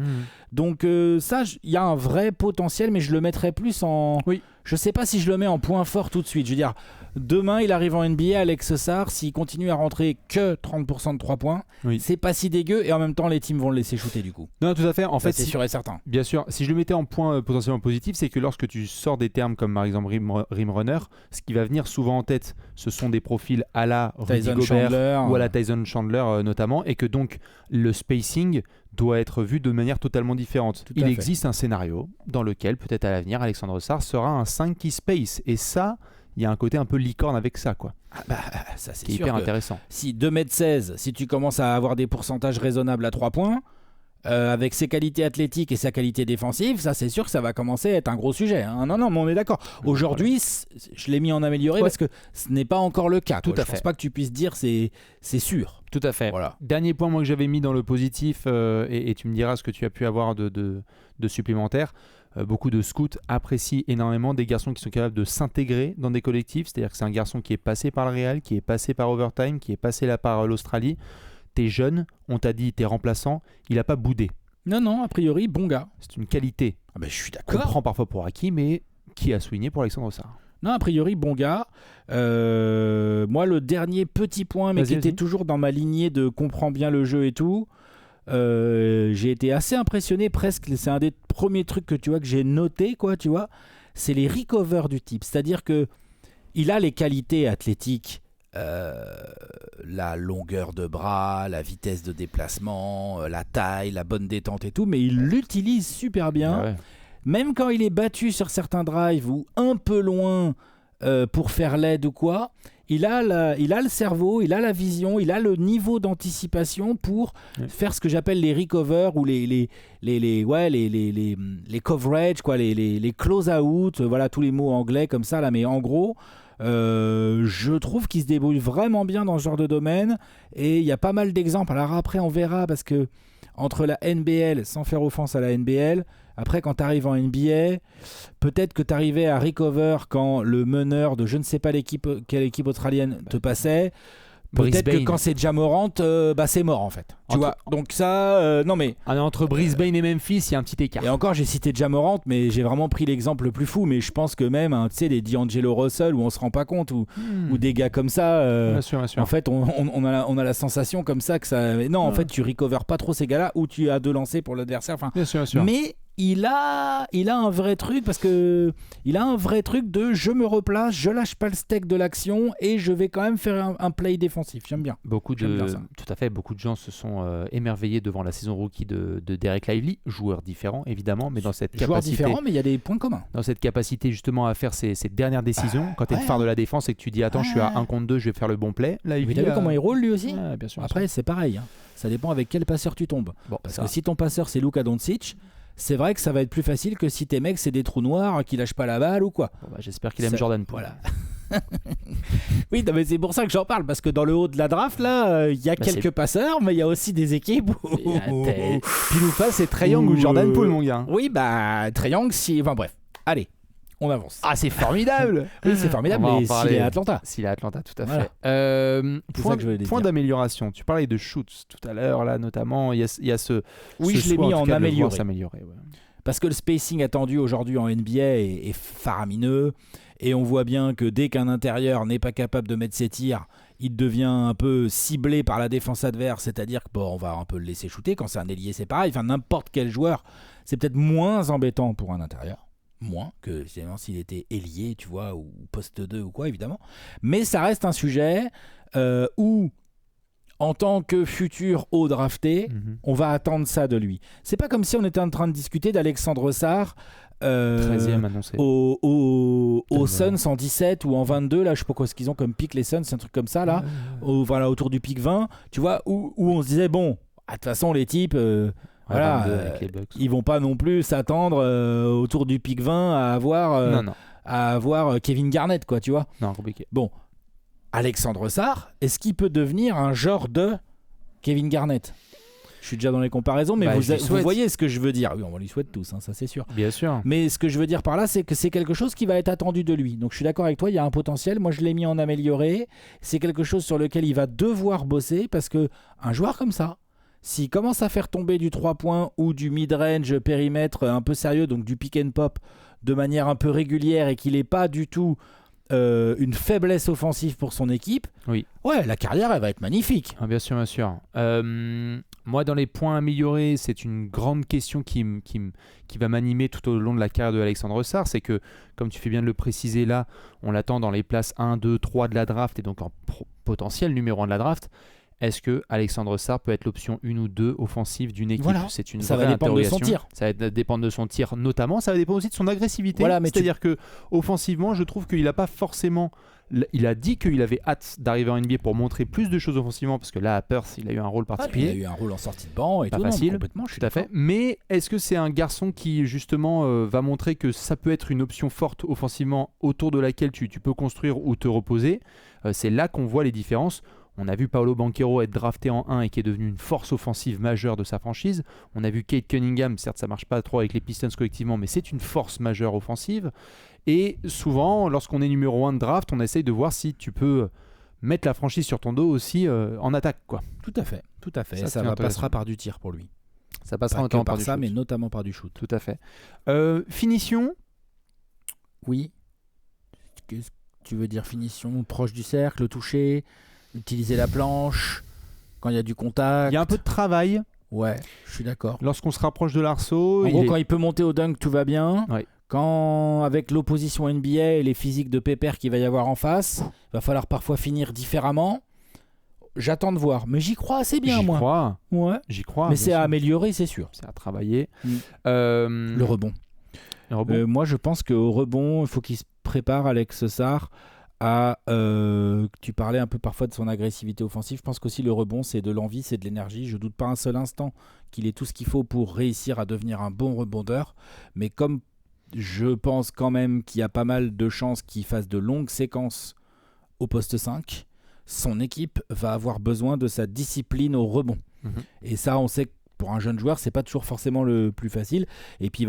Donc ça, il y a un vrai potentiel, mais je le mettrais plus en... Oui. Je sais pas si je le mets en point fort tout de suite. Je veux dire, demain, il arrive en NBA, Alex Sarr, s'il continue à rentrer que 30% de 3 points, c'est pas si dégueu, et en même temps, les teams vont le laisser shooter du coup. Non, tout à fait. En fait, c'est sûr et certain. Bien sûr, si je le mettais en point potentiellement positif, c'est que lorsque tu sors des termes comme par exemple rim runner, ce qui va venir souvent en tête, ce sont des profils à la Rudy Gobert ou à la Tyson Chandler notamment, et que donc le spacing doit être vu de manière totalement différente. Il existe un scénario dans lequel peut-être à l'avenir Alexandre Sarr sera un 5 qui space, et ça, il y a un côté un peu licorne avec ça, quoi. Ça c'est hyper intéressant. Si 2m16, si tu commences à avoir des pourcentages raisonnables à 3 points, avec ses qualités athlétiques et sa qualité défensive, ça c'est sûr que ça va commencer à être un gros sujet. Hein. Non, mais on est d'accord. Aujourd'hui, je l'ai mis en amélioré parce que ce n'est pas encore le cas. Tout à fait. Je pense pas que tu puisses dire c'est sûr. Tout à fait. Voilà. Dernier point moi que j'avais mis dans le positif, et tu me diras ce que tu as pu avoir de supplémentaire. beaucoup de scouts apprécient énormément des garçons qui sont capables de s'intégrer dans des collectifs. C'est-à-dire que c'est un garçon qui est passé par le Real, qui est passé par Overtime, qui est passé là par l'Australie. T'es jeune, on t'a dit t'es remplaçant, il a pas boudé. Non, a priori, bon gars. C'est une qualité Ah ben, je suis qu'on d'accord. prend parfois pour acquis, mais qui a souligné pour Alexandre Sarr. Non, a priori, bon gars. Moi, le dernier petit point, mais Vas-y, qui était vas-y. toujours dans ma lignée de comprend bien le jeu et tout, j'ai été assez impressionné, presque. C'est un des premiers trucs que tu vois que j'ai noté, quoi, tu vois. C'est les recovers du type. C'est-à-dire que il a les qualités athlétiques, la longueur de bras, la vitesse de déplacement, la taille, la bonne détente et tout, mais il l'utilise super bien. Ah ouais. Même quand il est battu sur certains drives ou un peu loin pour faire l'aide ou quoi, il a le cerveau, il a la vision, il a le niveau d'anticipation pour faire ce que j'appelle les recovers ou les coverage, quoi, les close out, voilà tous les mots anglais comme ça là, mais en gros. Je trouve qu'il se débrouille vraiment bien dans ce genre de domaine et il y a pas mal d'exemples. Alors après on verra parce que entre la NBL, sans faire offense à la NBL, après quand tu arrives en NBA, peut-être que tu arrivais à recover quand le meneur de je ne sais pas quelle équipe australienne te passait. Peut-être que Brisbane. quand c'est Ja Morant, c'est mort en fait. Tu Entre- vois. Donc ça, non mais. Entre Brisbane et Memphis, il y a un petit écart. Et encore, j'ai cité Ja Morant, mais j'ai vraiment pris l'exemple le plus fou. Mais je pense que même, hein, tu sais, des D'Angelo Russell où on se rend pas compte, ou des gars comme ça. Bien sûr, bien sûr. En fait, on a la sensation comme ça que ça. Non, en fait, tu recovers pas trop ces gars-là, ou tu as deux lancers pour l'adversaire. Enfin, Bien sûr, bien sûr. mais il a un vrai truc parce que il a un vrai truc de je me replace, je lâche pas le steak de l'action et je vais quand même faire un play défensif. J'aime bien. J'aime bien ça. Tout à fait, beaucoup de gens se sont émerveillés devant la saison rookie de Derek Lively, joueur différent évidemment, mais dans cette Joueurs capacité, différents, mais il y a des points communs. dans cette capacité justement à faire ces dernières décisions, quand tu es le phare de la défense et que tu dis attends, je suis à 1 contre 2, je vais faire le bon play. Mais Lively, t'as vu comment il roule lui aussi? Ouais, bien sûr. Après, c'est pareil. Hein. Ça dépend avec quel passeur tu tombes. Bon, Parce ça, que si ton passeur c'est Luka Doncic, c'est vrai que ça va être plus facile que si tes mecs c'est des trous noirs qui lâchent pas la balle ou quoi. bon, bah, j'espère qu'il aime Ça- Jordan Poole. Voilà. Oui, non, mais c'est pour ça que j'en parle parce que dans le haut de la draft là, il y a Bah, quelques passeurs, mais il y a aussi des équipes où... Pile ou face, c'est Trae Young ou Jordan Poole, mon gars. Oui, bah Triangle, si. Enfin bref, allez, on avance. Ah, c'est formidable. Oui, c'est formidable, On va en mais parler. s'il est à Atlanta. S'il est à Atlanta, tout à Voilà. fait. C'est Point, ça que je voulais point dire. d'amélioration. Tu parlais de shoots tout à l'heure, là, notamment. Il y a ce. Oui, ce je l'ai souhait, mis tout en cas, de le voir amélioré. s'améliorer, ouais. Parce que le spacing attendu aujourd'hui en NBA est faramineux. Et on voit bien que dès qu'un intérieur n'est pas capable de mettre ses tirs, il devient un peu ciblé par la défense adverse. C'est-à-dire que on va un peu le laisser shooter. Quand c'est un ailier, c'est pareil. Enfin, n'importe quel joueur, c'est peut-être moins embêtant pour un intérieur. Moins que finalement, s'il était ailier, tu vois, ou poste 2 ou quoi, évidemment. Mais ça reste un sujet où, en tant que futur haut drafté, on va attendre ça de lui. C'est pas comme si on était en train de discuter d'Alexandre Sarr 13e annoncé. au Denver. Suns en 17 ou en 22, là je sais pas quoi ce qu'ils ont comme pic les Suns, un truc comme ça là, voilà, autour du pic 20, tu vois, où on se disait bon, de toute façon les types voilà, 22 avec les Bucks. ils vont pas non plus s'attendre autour du pic 20 à avoir Kevin Garnett, quoi, tu vois. Non, compliqué. Bon, Alexandre Sarr, est-ce qu'il peut devenir un genre de Kevin Garnett? Je suis déjà dans les comparaisons, mais Bah, je lui vous souhaite. voyez ce que je veux dire. Oui, on lui souhaite tous, hein, ça c'est sûr. Bien sûr. Mais ce que je veux dire par là, c'est que c'est quelque chose qui va être attendu de lui. Donc je suis d'accord avec toi, il y a un potentiel. Moi, je l'ai mis en amélioré. C'est quelque chose sur lequel il va devoir bosser parce que un joueur comme ça, s'il commence à faire tomber du 3 points ou du mid-range périmètre un peu sérieux, donc du pick and pop de manière un peu régulière et qu'il n'est pas du tout une faiblesse offensive pour son équipe, Oui. ouais, la carrière, elle va être magnifique. Ah, bien sûr, bien sûr. Moi, dans les points améliorés, c'est une grande question qui va m'animer tout au long de la carrière de Alexandre Sarr. C'est que, comme tu fais bien de le préciser là, on l'attend dans les places 1, 2, 3 de la draft et donc en potentiel numéro 1 de la draft. Est-ce que Alexandre Sarr peut être l'option 1 ou 2 offensive d'une équipe? Voilà. C'est une Ça vraie va dépendre de son interrogation. tir. Ça va dépendre de son tir notamment. Ça va dépendre aussi de son agressivité. Voilà, mais c'est-à-dire que offensivement, je trouve qu'il n'a pas forcément... Il a dit qu'il avait hâte d'arriver en NBA pour montrer plus de choses offensivement parce que là, à Perth, il a eu un rôle Il particulier. a eu un rôle en sortie de banc et Pas tout. Non, facile, complètement, je suis Tout à fait. d'accord. Mais est-ce que c'est un garçon qui, justement, va montrer que ça peut être une option forte offensivement autour de laquelle tu peux construire ou te reposer? C'est là qu'on voit les différences. On a vu Paolo Banchero être drafté en 1 et qui est devenu une force offensive majeure de sa franchise. On a vu Kate Cunningham, certes ça marche pas trop avec les Pistons collectivement, mais c'est une force majeure offensive. Et souvent, lorsqu'on est numéro 1 de draft, on essaye de voir si tu peux mettre la franchise sur ton dos aussi en attaque, quoi. Tout à fait. Ça passera par du tir pour lui. Ça passera Pas notamment que par du ça, shoot. mais notamment par du shoot. Tout à fait. Finition. Oui. Qu'est-ce que tu veux dire finition proche du cercle, toucher, utiliser la planche quand il y a du contact. Il y a un peu de travail. Ouais, je suis d'accord. Lorsqu'on se rapproche de l'arceau. En gros, quand il peut monter au dunk, tout va bien. Ouais. Quand, avec l'opposition NBA et les physiques de pépère qu'il va y avoir en face, il va falloir parfois finir différemment. J'attends de voir, mais j'y crois assez bien, moi. Crois. Ouais. J'y crois. Mais c'est à améliorer, c'est sûr. C'est à travailler. Le rebond. Le rebond. Moi, je pense qu'au rebond, il faut qu'il se prépare, Alex Sarr, à... tu parlais un peu parfois de son agressivité offensive. Je pense qu'aussi le rebond, c'est de l'envie, c'est de l'énergie. Je doute pas un seul instant qu'il ait tout ce qu'il faut pour réussir à devenir un bon rebondeur. Mais comme je pense quand même qu'il y a pas mal de chances qu'il fasse de longues séquences au poste 5, son équipe va avoir besoin de sa discipline au rebond. Et ça, on sait que pour un jeune joueur, c'est pas toujours forcément le plus facile. Et puis,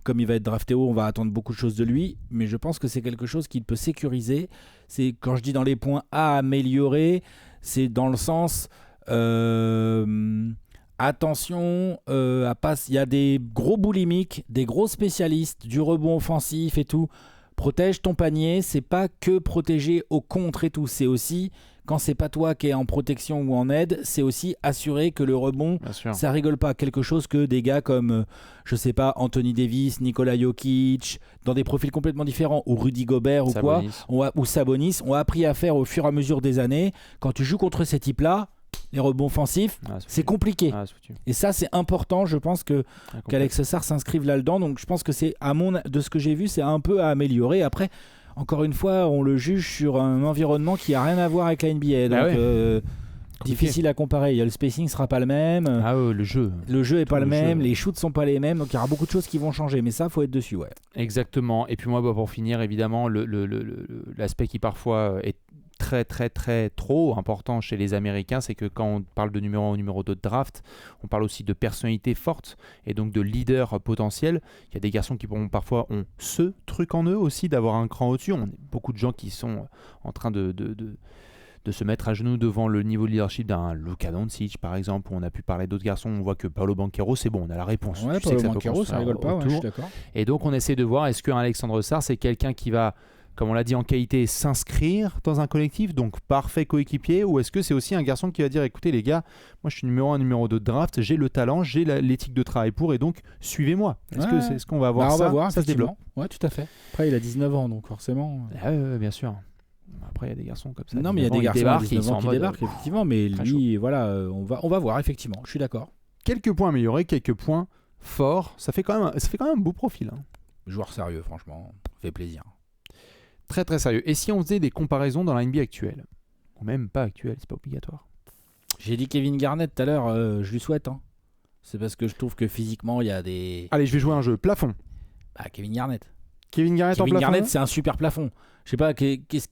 comme il va être drafté haut, on va attendre beaucoup de choses de lui. Mais je pense que c'est quelque chose qu'il peut sécuriser. C'est, quand je dis dans les points à améliorer, c'est dans le sens... attention, il y a des gros boulimiques, des gros spécialistes du rebond offensif et tout. Protège ton panier, c'est pas que protéger au contre et tout, c'est aussi, quand c'est pas toi qui es en protection ou en aide, c'est aussi assurer que le rebond, ça rigole pas. Quelque chose que des gars comme, je sais pas, Anthony Davis, Nikola Jokic, dans des profils complètement différents, ou Rudy Gobert Sabonis. ou Sabonis, ont appris à faire au fur et à mesure des années. Quand tu joues contre ces types-là, les rebonds offensifs, c'est compliqué. Et ça, c'est important. Je pense qu'Alex Sarr s'inscrive là-dedans. Donc, je pense que c'est, de ce que j'ai vu, c'est un peu à améliorer. Après, encore une fois, on le juge sur un environnement qui n'a rien à voir avec la NBA. Donc, difficile à comparer. Le spacing ne sera pas le même. Le jeu. Le jeu n'est pas le même. Les shoots ne sont pas les mêmes. Donc, il y aura beaucoup de choses qui vont changer. Mais ça, il faut être dessus. Ouais. Exactement. Et puis moi, pour finir, évidemment, l'aspect qui parfois est très très très trop important chez les Américains, c'est que quand on parle de numéro 1 ou numéro 2 de draft, on parle aussi de personnalité forte et donc de leader potentiel. Il y a des garçons qui parfois ont ce truc en eux aussi, d'avoir un cran au-dessus. On a beaucoup de gens qui sont en train de se mettre à genoux devant le niveau de leadership d'un Luka Doncic par exemple, où on a pu parler d'autres garçons. On voit que Paolo Banchero, c'est bon, on a la réponse. Ouais, Paolo Banchero, ça rigole pas, je suis d'accord. Et donc on essaie de voir, est-ce qu'un Alexandre Sarr, c'est quelqu'un qui va, comme on l'a dit en qualité, s'inscrire dans un collectif, donc parfait coéquipier, ou est-ce que c'est aussi un garçon qui va dire, écoutez les gars, moi je suis numéro 1, numéro 2 de draft, j'ai le talent, j'ai l'éthique de travail pour, et donc suivez-moi. Est-ce qu'on va avoir ça? On va voir, ça se développe. Ouais, tout à fait. Après, il a 19 ans, donc forcément... bien sûr. Après, il y a des garçons comme ça. Non, mais il y a des garçons qui débarquent, effectivement, mais lui, voilà, on va voir, effectivement, je suis d'accord. Quelques points améliorés, quelques points forts, ça fait quand même un beau profil. Joueur sérieux, franchement, ça fait plaisir. Très très sérieux. Et si on faisait des comparaisons dans la NBA actuelle, ou même pas actuelle, c'est pas obligatoire. J'ai dit Kevin Garnett tout à l'heure, je lui souhaite. C'est parce que je trouve que physiquement, il y a des... Allez, je vais jouer un jeu. Plafond. Kevin Garnett. Kevin Garnett en plafond. Kevin Garnett, c'est un super plafond. Je sais pas,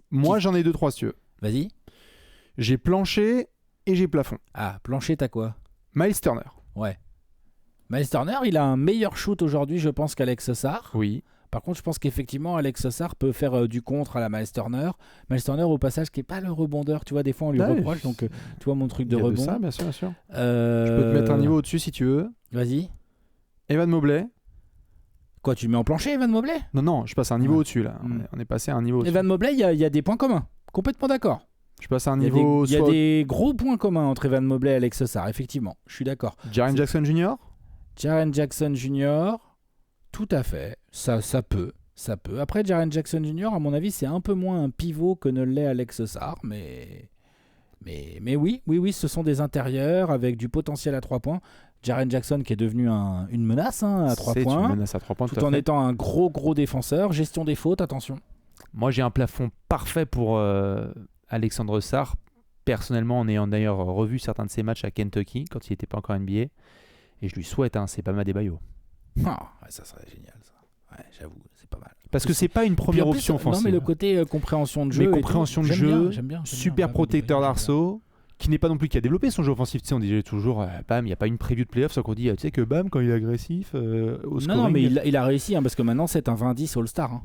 moi j'en ai 2-3 si tu veux. Vas-y. J'ai plancher et j'ai plafond. Plancher, t'as quoi? Miles Turner. Ouais. Miles Turner, il a un meilleur shoot aujourd'hui, je pense, qu'Alex Sarr. Oui. Par contre, je pense qu'effectivement, Alex Sarr peut faire du contre à la Miles Turner. Miles Turner, au passage, qui n'est pas le rebondeur. Tu vois, des fois, on lui reproche. Donc, tu vois mon truc de rebond. Ça, bien sûr, bien sûr. Je peux te mettre un niveau au-dessus si tu veux. Vas-y. Evan Mobley. Quoi, tu le mets en plancher, Evan Mobley? Non, je passe à un niveau au-dessus, là. On est passé à un niveau au-dessus. Evan Mobley, il y a des points communs. Complètement d'accord. Je passe à un niveau... Il y a des gros points communs entre Evan Mobley et Alex Sarr, effectivement. Je suis d'accord. Jaren Jackson Jr. Jaren Jackson Jr., tout à fait. Ça peut. Après, Jaren Jackson Jr., à mon avis, c'est un peu moins un pivot que ne l'est Alex Sarr, mais oui, ce sont des intérieurs avec du potentiel à 3 points. Jaren Jackson qui est devenu une menace à 3 points. C'est une menace à 3 points, tout en étant un gros défenseur. Gestion des fautes, attention. Moi, j'ai un plafond parfait pour Alexandre Sarr. Personnellement, en ayant d'ailleurs revu certains de ses matchs à Kentucky, quand il n'était pas encore NBA. Et je lui souhaite, c'est Bam Adebayo. Ça serait génial, ça. Ouais, j'avoue, c'est pas mal. Parce que c'est pas une première option offensive. Non, mais le côté compréhension de jeu. Mais compréhension de jeu, j'aime bien, super protecteur d'arceau. qui n'est pas non plus qui a développé son jeu offensif. Tu sais, on disait toujours, Bam, il n'y a pas une preview de playoff sans qu'on dit, tu sais que Bam, quand il est agressif, au scoring... Non, mais il a réussi, parce que maintenant c'est un 20-10 All-Star. Hein.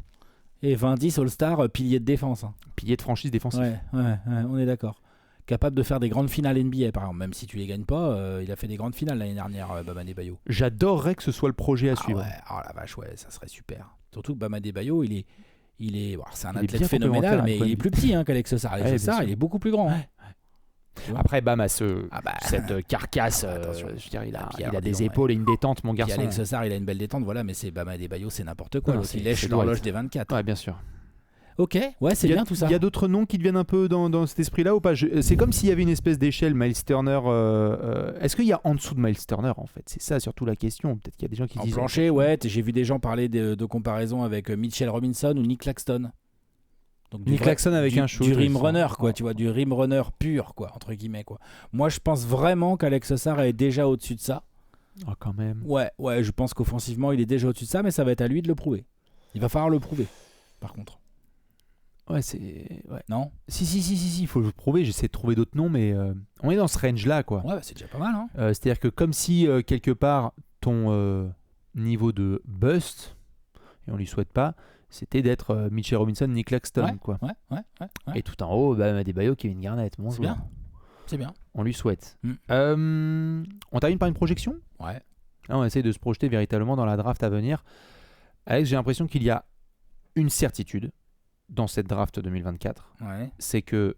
Et 20-10 All-Star, pilier de défense. Hein. Pilier de franchise défensif. Ouais, on est d'accord. Capable de faire des grandes finales NBA, par exemple. Même si tu les gagnes pas, il a fait des grandes finales l'année dernière, Bam Adebayo. J'adorerais que ce soit le projet à suivre. Ouais, oh la vache, ouais, ça serait super. Surtout que Bam Adebayo, bon, c'est un Il est athlète bien phénoménal, complémentaire mais avec il est plus petit qu'Alex Sarr. Alex Sarr, il est beaucoup plus grand. Hein. Après, Bam a cette carcasse. Attention. Je veux dire, il a Pierre, des épaules et une détente, mon Puis garçon. Alex Sarr, il a une belle détente, voilà, mais c'est Bam Adebayo, c'est n'importe quoi. Non, Il lèche l'horloge des 24. Ouais, bien sûr. Ok, ouais, c'est bien tout ça. Il y a d'autres noms qui te viennent un peu dans cet esprit-là ou pas? C'est comme s'il y avait une espèce d'échelle Miles Turner. Est-ce qu'il y a en dessous de Miles Turner en fait? C'est ça surtout la question. Peut-être qu'il y a des gens qui En disent. plancher, ouais, j'ai vu des gens parler de comparaison avec Mitchell Robinson ou Nick Claxton. Donc Nick Claxton avec un shoot. Du rim runner, quoi, tu vois, du rim runner pur, quoi, entre guillemets, quoi. Moi, je pense vraiment qu'Alex Sarr est déjà au-dessus de ça. Oh, quand même. Ouais, je pense qu'offensivement, il est déjà au-dessus de ça, mais ça va être à lui de le prouver. Il va falloir le prouver, par contre. Ouais, c'est. Ouais. Non? Si, il faut le prouver. J'essaie de trouver d'autres noms, mais on est dans ce range-là, quoi. Ouais, c'est déjà pas mal, hein. C'est-à-dire que comme si, quelque part, ton niveau de bust, et on lui souhaite pas, c'était d'être Mitchell Robinson, Nick Claxton, quoi. Ouais. Et tout en haut, Bam Adebayo, Kevin Garnett. Bon, C'est bien. On lui souhaite. On termine par une projection. Ouais. Là, on essaie de se projeter véritablement dans la draft à venir. Alex, j'ai l'impression qu'il y a une certitude dans cette draft 2024. Ouais. C'est que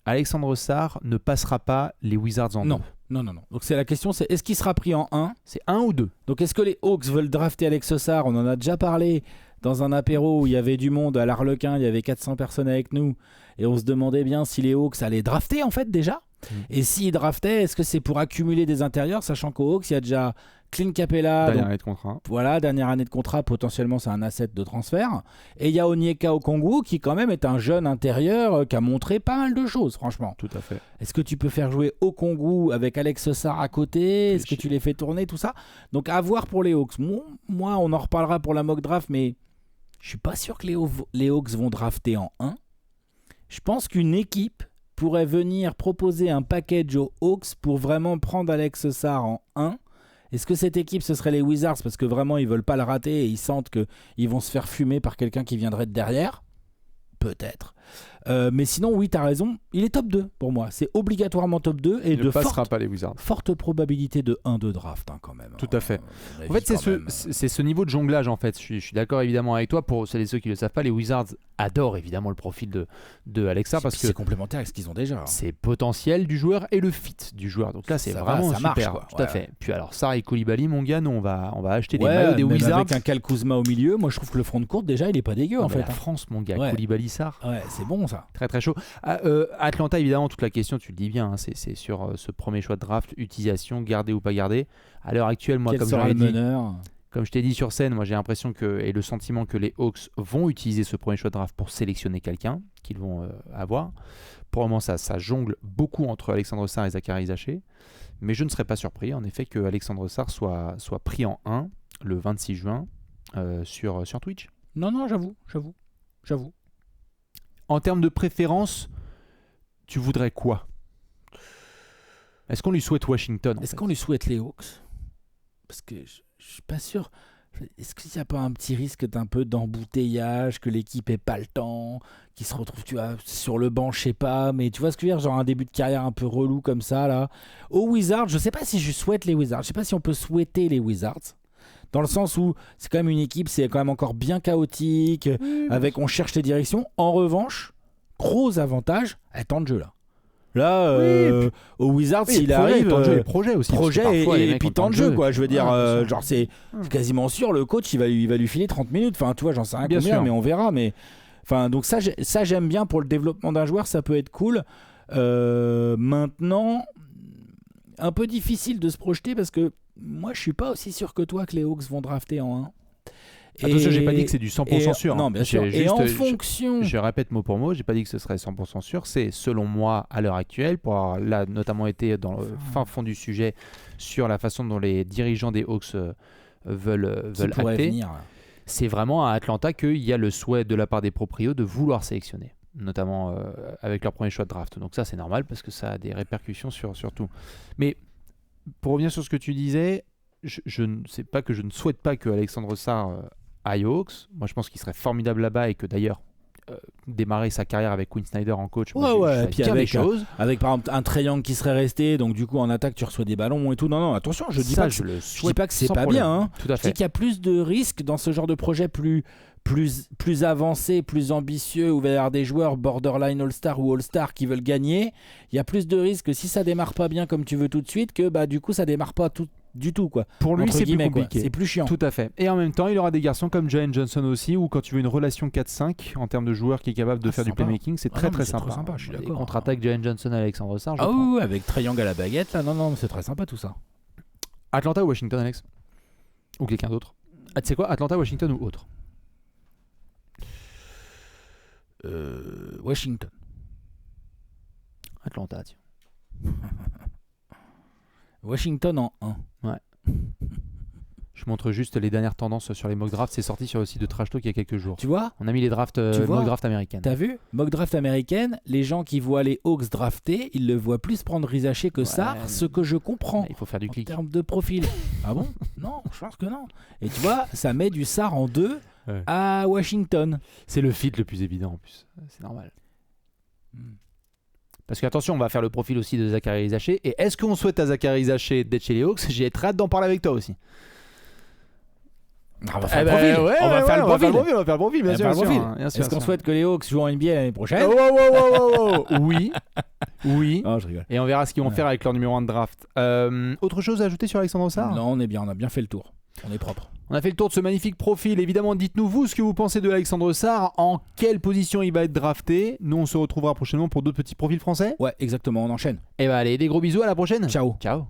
Alexandre Sarr ne passera pas les Wizards en 2. Non. Donc la question, c'est est-ce qu'il sera pris en 1? C'est 1 ou 2. Donc est-ce que les Hawks veulent drafter Alex Sarr? On en a déjà parlé dans un apéro où il y avait du monde à l'Arlequin, il y avait 400 personnes avec nous, et on se demandait bien si les Hawks allaient drafter en fait déjà. Et s'ils draftaient, est-ce que c'est pour accumuler des intérieurs, sachant qu'aux Hawks, il y a déjà Clint Capella. Dernière année de contrat. Voilà, dernière année de contrat, potentiellement c'est un asset de transfert. Et il y a Onyeka Okongwu qui quand même est un jeune intérieur qui a montré pas mal de choses, franchement. Tout à fait. Est-ce que tu peux faire jouer Okongwu avec Alex Sarr à côté? Est-ce que tu les fais tourner, tout ça? Donc à voir pour les Hawks. Moi, on en reparlera pour la mock draft, mais je suis pas sûr que les Hawks vont drafter en 1. Je pense qu'une équipe pourrait venir proposer un package aux Hawks pour vraiment prendre Alex Sarr en 1. Est-ce que cette équipe, ce serait les Wizards parce que vraiment, ils veulent pas le rater et ils sentent qu'ils vont se faire fumer par quelqu'un qui viendrait de derrière? Peut-être. Mais sinon, oui, tu as raison. Il est top 2 pour moi. C'est obligatoirement top 2 et il ne passera pas les Wizards. Forte probabilité de 1-2 draft quand même. Tout à fait. En fait, c'est ce niveau de jonglage en fait. Je suis d'accord évidemment avec toi. Pour ceux qui ne le savent pas, les Wizards adorent évidemment le profil de Alex Sarr parce que c'est complémentaire avec ce qu'ils ont déjà. C'est potentiel du joueur et le fit du joueur. Donc là, c'est vraiment super. Marche, quoi. Tout à fait. Puis alors, Sarr et Koulibaly, mon gars, nous, on va acheter des maillots des Wizards. Avec un Kyle Kuzma au milieu, moi je trouve que le front de courte déjà, il est pas dégueu en fait. La France, mon gars, Koulibaly, Sarr. Ouais, c'est bon ça. Très très chaud. Atlanta, évidemment, toute la question, tu le dis bien, hein, c'est sur ce premier choix de draft, utilisation, garder ou pas garder. À l'heure actuelle, moi, comme je t'ai dit sur scène, moi j'ai l'impression et le sentiment que les Hawks vont utiliser ce premier choix de draft pour sélectionner quelqu'un qu'ils vont avoir. Pour le moment, ça jongle beaucoup entre Alexandre Sarr et Zachary Zaché. Mais je ne serais pas surpris, en effet, que Alexandre Sarr soit pris en 1 le 26 juin sur Twitch. Non, j'avoue. En termes de préférence, tu voudrais quoi? Est-ce qu'on lui souhaite Washington? Est-ce qu'on lui souhaite les Hawks? Parce que je suis pas sûr. Est-ce qu'il n'y a pas un petit risque d'un peu d'embouteillage, que l'équipe n'ait pas le temps, qu'il se retrouve sur le banc, je sais pas, mais tu vois ce que je veux dire, genre un début de carrière un peu relou comme ça là. Aux Wizards, je sais pas si je souhaite les Wizards, je sais pas si on peut souhaiter les Wizards. Dans le sens où c'est quand même une équipe, c'est quand même encore bien chaotique, avec on cherche les directions. En revanche, gros avantage, temps de jeu là. Là, au Wizards, s'il arrive, les projets aussi. Projet et puis temps de jeu, quoi. Je veux dire, genre c'est quasiment sûr, le coach, il va lui filer 30 minutes. Enfin, tu vois, j'en sais rien combien, mais on verra. Mais enfin, donc ça, j'aime bien pour le développement d'un joueur, ça peut être cool. Maintenant, un peu difficile de se projeter parce que moi, je suis pas aussi sûr que toi que les Hawks vont drafter en 1. Attention, j'ai pas dit que c'est du 100% sûr. Non, bien sûr. Et en fonction... Je répète mot pour mot, j'ai pas dit que ce serait 100% sûr. C'est selon moi, à l'heure actuelle, pour avoir là notamment été dans le fin fond du sujet sur la façon dont les dirigeants des Hawks veulent acter. C'est vraiment à Atlanta qu'il y a le souhait de la part des proprios de vouloir sélectionner. notamment avec leur premier choix de draft. Donc ça, c'est normal parce que ça a des répercussions sur tout. Mais pour revenir sur ce que tu disais, je ne sais pas que je ne souhaite pas que Alexandre Sarr aille aux Hawks. Moi, je pense qu'il serait formidable là-bas et que d'ailleurs, démarrer sa carrière avec Quinn Snyder en coach, et puis avec par exemple un triangle qui serait resté, donc du coup en attaque tu reçois des ballons et tout. Non, attention, je dis pas que c'est pas bien, hein. Tout à fait. C'est qu'il y a plus de risques dans ce genre de projet plus avancé, plus ambitieux, où il va y avoir des joueurs borderline All-Star ou All-Star qui veulent gagner. Il y a plus de risques si ça démarre pas bien comme tu veux tout de suite que bah du coup ça démarre pas du tout, quoi. Pour lui, c'est plus compliqué. C'est plus chiant. Tout à fait. Et en même temps, il aura des garçons comme Jalen Johnson aussi, où quand tu veux une relation 4-5 en termes de joueur qui est capable de faire du playmaking, c'est très sympa. Je suis d'accord. Les contre-attaques Jalen Johnson et Alexandre Sarr. Oui, avec triangle à la baguette, là, non, c'est très sympa tout ça. Atlanta ou Washington, Alex? Ou quelqu'un d'autre? Tu sais quoi, Atlanta, Washington ou autre? Washington. Atlanta, tiens. Washington en 1. Ouais. Je montre juste les dernières tendances sur les mock drafts. C'est sorti sur le site de Trash Talk il y a quelques jours. Tu vois? On a mis les drafts, mock drafts américaines. T'as vu? Mock draft américaine, les gens qui voient les Hawks drafter, ils le voient plus prendre Rizaché que ça, ce que je comprends. Il faut faire du clic. En termes de profil. Ah bon? Non, je pense que non. Et tu vois, ça met du Sarr en 2 à Washington. C'est le fit le plus évident en plus. C'est normal. Parce qu'attention, on va faire le profil aussi de Zachary Rizaché. Et est-ce qu'on souhaite à Zachary Rizaché d'être chez les Hawks? J'ai très hâte d'en parler avec toi aussi. On va faire le profil. On va faire le profil, bien sûr. Est-ce qu'on souhaite que les Hawks jouent en NBA l'année prochaine? Oui. Non, je rigole. Et on verra ce qu'ils vont faire avec leur numéro 1 de draft. Autre chose à ajouter sur Alexandre Sarr? Non, on est bien, on a bien fait le tour. On est propre. On a fait le tour de ce magnifique profil. Évidemment, dites-nous vous ce que vous pensez de Alexandre Sarr, en quelle position il va être drafté. Nous, on se retrouvera prochainement pour d'autres petits profils français. Ouais, exactement, on enchaîne. Et bah allez, des gros bisous, à la prochaine. Ciao. Ciao.